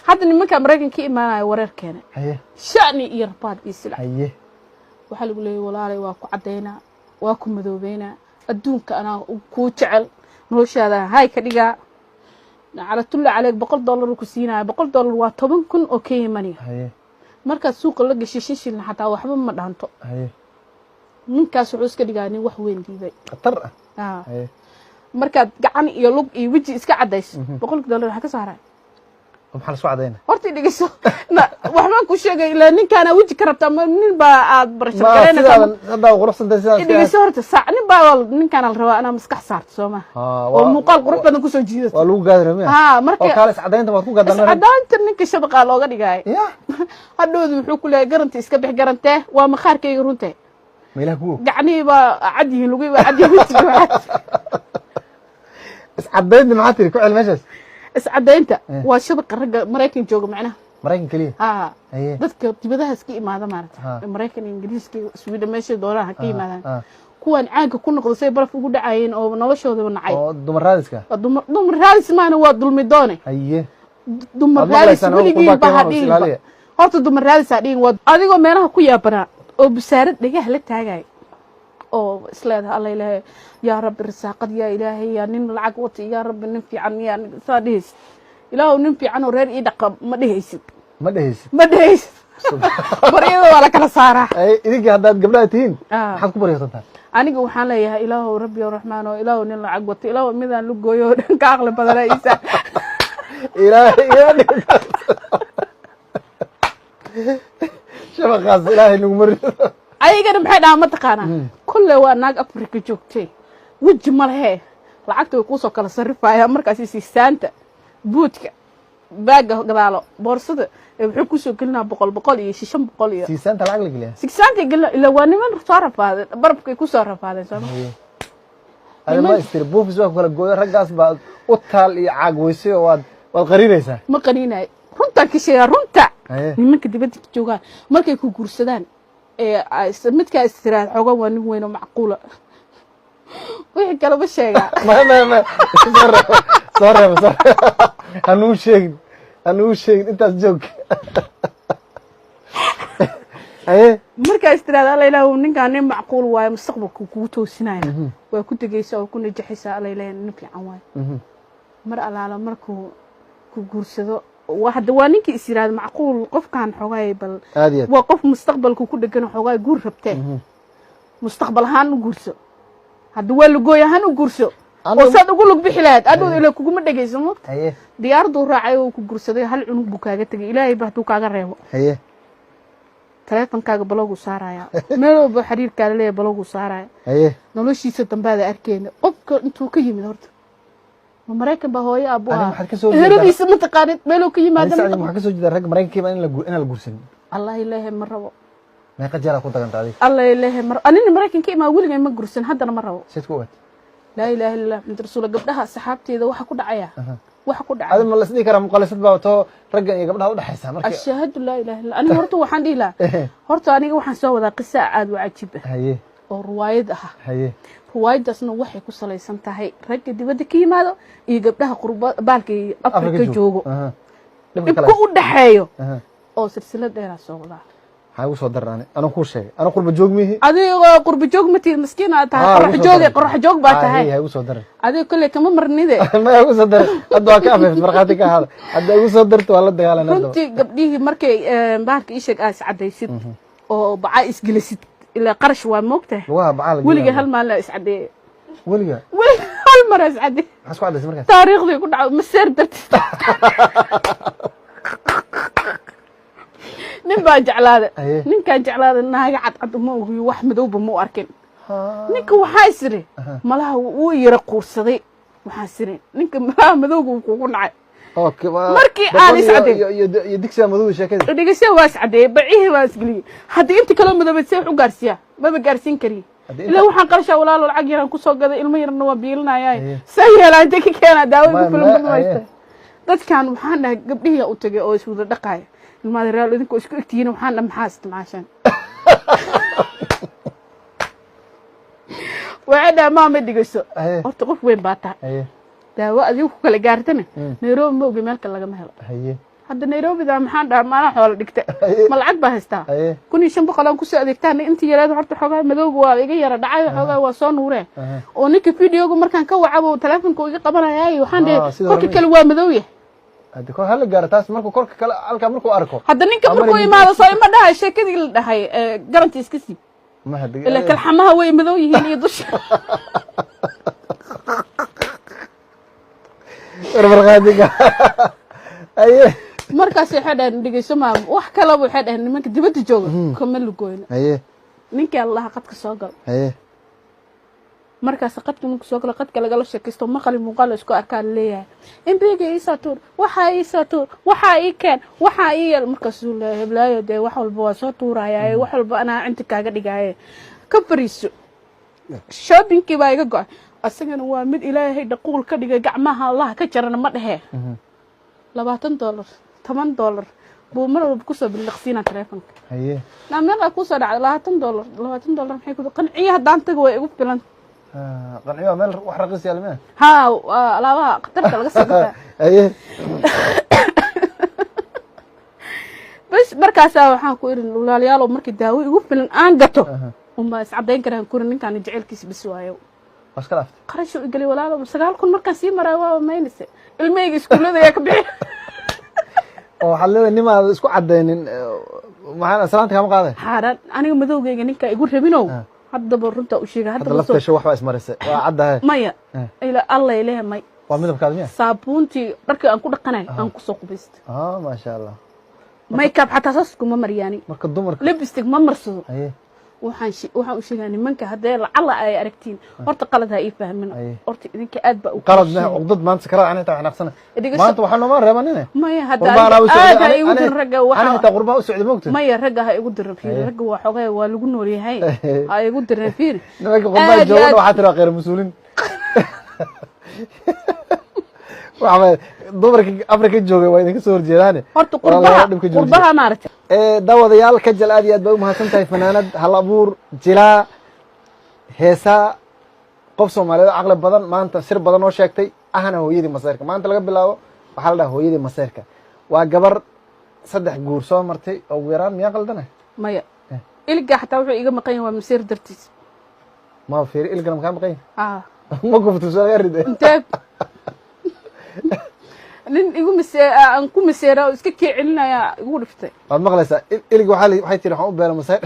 hadda nimanka Mareykanka imaanaya wareerkeena shani iyo rabaad isla waxa lagu leeyahay walaalay waa ku cadeynaa waa ku madoobeynaa adduunka ana ku jecel noloshaada hay ka dhiga على طول عليك $100 كسينا $100 و10,000 oo Kenya marka suuq la gashay shishin xataa waxba ma dhaanto ninkaas wuxuu iska dhigaanay wax weyn diiday qatar marka gacan iyo lug iyo waji iska cadays $100 waxa ka saaray maxaa la soo cadeynaa horta dhigayso waxba ku sheegay ilaa ninkaana waji ka rabta nin baa aad barasho gareynaa hadda quruxsan sidaas dhigayso horta sac nin baa ninkaana la rabaa ana maskax saarto Soomaa oo muuqaal qurux badan ku soo jiidato waa lagu gaadramay marka oo kale cadeynta waad ku gaadana cadeynta ninka shabaqa looga dhigay hadhood wuxuu ku leeyahay garanti iska bix garantee waa maqaarkayga runtii meelaha ku gacanii baa cadii lagu waa cadii is cadeynta maxaa tiri ku cilmeeshaas iscadeynta waa shabaqa ragga Mareykan jooga macnaha Mareykan kaliya dadka dibadaha iska imaada maaragtay Mareykan Ingiriiska Sweden meesha doolaha ka imaadaan kuwan caanka ku noqdo say baraf ugu dhacayeen oo noloshooda nacay oo dumar raadiska dumar raadis maana waa dulmi doone dumar raadis wiligiin baa hadhiin horta dumar raadis hadhiin waa adigoo meelaha ku yaabana oo busaarad dhagaha la taagay oo isleedahay Allah ilaahay ya rabbi risaaqad ya ilaahay ya nin lacag wata ya rabbi nin fiican ya saadis ilaahu nin fiican oo reer ii dhaqam ma dhehaysid baryada waa la kala saaraa idinka haddaad gabdhaha tihiin maxaad ku baryaysantaa aniga waxaan leeyahay ilaahu rabbi oo raxmaan oo ilaahu nin lacag wata ilaahu midaan lu gooyo dhan ka aqli badana isa ilaahay shabaqaas ilaahay nagu mariyo ayagana maxay dhahaan ma taqaanaa kulle waa naag Afrika joogtay waji ma lehe lacagta way ku soo kala sarifayaan markaas siisaanta buudka baaga gadaalo boorsada wuxuu ku soo gelinaa $100 iyo $500 iyo siisaanta lacag la geliya siisaanta ila waa niman soo rafaadeen barabkay ku soo rafaadeen Soomaa adama istir buufis waa kala gooyo raggaas baa u taal iyo caag weysay oo waad qariinaysaa ma qariinay runta ka sheega runta nimanka dibadda joogaan markay ku guursadaan midka istiraad xoga waa nin weyn oo macquula wixii kale ma sheega ma sorry anuu sheegin intaas joog marka istiraad Allah ilaahu ninkaan nin macquul waayo mustaqbalku kugu toosinaya waa ku tagaysaa oo ku najaxaysaa Allah ilaahay nin fiican waayo mar alaala markuu ku guursado واحد وانينك إسرائيل معقول قف كان حواي بل وقف مستقبل كوكود كانوا حواي جور ربته مستقبل هانو جورسو هاد ولا جويا هانو جورسو وصاد أقول لك بحلات أدو إلى كوكو مدة جزمت ديار دور راعي وكجورسو ده هل عنق بكاجة تجي إلهي بهتو كاجر ريو ثلاثة كاجر بلوغو سارايا ملو بحرير كارليه بلوغو سارايا نلوشي ستنبادة أركين قف أنتو كي مدرت Mareykan baa hooyo abuha heradiisa ma taqaanid meelo ka yimaadaan waxa ka soo jeeda rag Mareykanka in la guursan Allah ilaahay ma rabo meeqa jeer ku tagantay adiga Allah ilaahay mar anina Mareykanka ima wiliga ma guursan haddana ma rabo sidoo kale la ilaaha illa Allah rasuul gabdhaha saxaabteeda waxa ku dhacaya adama la isdii karaa muqalasad baa wato ragga iyo gabdhaha u dhaxaysa markii ashhadu la ilaaha illa aniga horta waxaan dhila horta aniga waxaan soo wadaa qisa aad u cajiib ah oo riwaayad ah riwaayadaasna waxay ku salaysan tahay ragga dibadda ka yimaado iyo gabdhaha qurba baalkii Afrika joogo dibku u dhaxeeyo oo silsilad dheer soo wadaa waxay u soo daraan anu ku sheegay anu qurba joog mihi adiga qurba joog ma tii miskiin aad tahay qurx joog baa tahay hay u soo daray adiga kale kama marnide ma u soo daray hadda waa ka afeef marqaati ka hada hadda u soo darto wala dagaalanaa runtii gabdhihii markay baalka ishag aas cadaysid oo bacaa isgilisid إلا قرش وموقته ولقى هالمال إسعدي ولقى هالمرة إسعدي حسوا على اسمك تاريخ ذي كنا مسير درت نبى جعلاد نين كان جعلاد إنها قعد عند مو وأحمد أبو مو أركن نيك وحاسري ملها ويرقور صديق وحاسرين نيك أحمد أبو كوكونع اوكي markii aan iscadey yadiksa madow sheekada dhigaysa waa iscadey bacii waa isgaliye hadii inta kala madabadsan wuxuu gaarsiya ma gaarsin kari ilaa waxaan qarshaa walaalo lacag yaraan ku soo gaday ilmo yarna waa biilinayay sayela inta ka keena daawo ku filan badmaysta dadkan waxaan dhahay gabdhihi u tagay oo iswada dhaqay ilmaha reer idinku isku igtiina waxaan dhahay maxaa isticmaashan وعدا ما مدقيسو horta qof weyn baa tahay daawo adigu kala gaartana Nairobi ma ogi meel kale laga ma helo hadda Nairobi da maxaan dhahay maana xoolo dhigta ma lacag baa haystaa haye 1500 aan ku soo adeegtaan intii yareed horta xogaa madowga waa iga yara dhacay xogaa waa soo nuureen oo ninka video-ga markaan ka wacabo telefoonka iga qabanayay waxaan dhahay korka kale waa madow yahay hadda ko hal gaar taas markuu korka kale halka markuu arko hadda ninka markuu imaado soo ima dhahay sheekadii la dhahay garanti iska siib ma hadda ila kal xamaha way madow yihiin iyo dusha warqaadiga haye markaas waxay dhahan dhigayso maam wax kale waxay dhahan nimanka dibadda jooga kuma lugoyna haye ninka Allah qadka soo gal haye markaas qadka markuu soo gal qadka laga la sheekaysto maqal muuqaal isku arkaan leeyahay in beega isaatuur waxa ay keen waxa ay markaas uu leeyahay heblaayo de wax walba waa soo tuuraya wax walba ana inta kaaga dhigay ka fariiso shopping-kii baa iga go'ay asagana waa mid ilaahay dhaquul ka dhigay gacmaha Allah ka jarana ma dhahe $20 $10 buu mar walba ku soo biliqsiina telefoonka haye naamada ku soo dhacay $20 maxay ku qanciye hadaan tago way igu filan qanciyo meel wax raqiis yaalmeen ha alaabaha qatarka laga soo gataa haye bas markaas waxaan ku irin walaalayaal markii daawo igu filan aan gato uma iscadeyn karaan ku ninkan jaceelkiisa bis waayo waskalaaf qarasho igali walaalo 9,000 markaan sii maray waa maynayse ilmeyga iskuulada ayaa ka bixi oo xalada nimaada isku cadeynin maxaan salaanta kama qaaday xaaran aniga madowgeyga ninka igu rabinow hadda runta u sheegay hadda laftasho waxba ismarisay waa caddahay maya ila Allah ilaahay may waa midabkaada miya saabuuntii dharkii aan ku dhaqanay aan ku soo qubaysto ma sha Allah makeup xataa saas kuma maryaani marka dumarka lipstick ma marsado haye waxaan u sheegaa nimanka hadee lacala ay aragtiin horta qalad ha ii fahmin horta idinka aad ba u qalad ma uqdad maanta sakara aan inta xanaaqsana maanta waxaan noo reebanine maya hadda aad ha igu dir ragga waxaan inta qurba u socdo moogtay maya ragga ha igu dir fiir ragga waa xogay waa lagu nool yahay ha igu dir fiir nimanka qurba jooga waxa tira qeyr mas'uulin waxa dumarka Afrika jooga waa idinka soo horjeedaan horta qurbaha maartay daawadayaal ka jal aad iyo aad bay u mahadsantahay fanaanad hal abuur jilaa heesa qof Soomaaliyeed aqal badan maanta sir badan oo sheegtay ahna hooyadii masayrka maanta laga bilaabo waxa la dhahaa hooyadii masayrka waa gabar 3 guur soo martay oo weeraan miya qaldana maya ilga xataa wuxuu iga maqan yahay masir dartiis ma fiir ilga ma maqan ma gubto soo yarid inta nin igu aan ku miseera iska kicinaya igu dhiftay waad maqlaysaa ilga waxay tiri waxaan u beeray masayr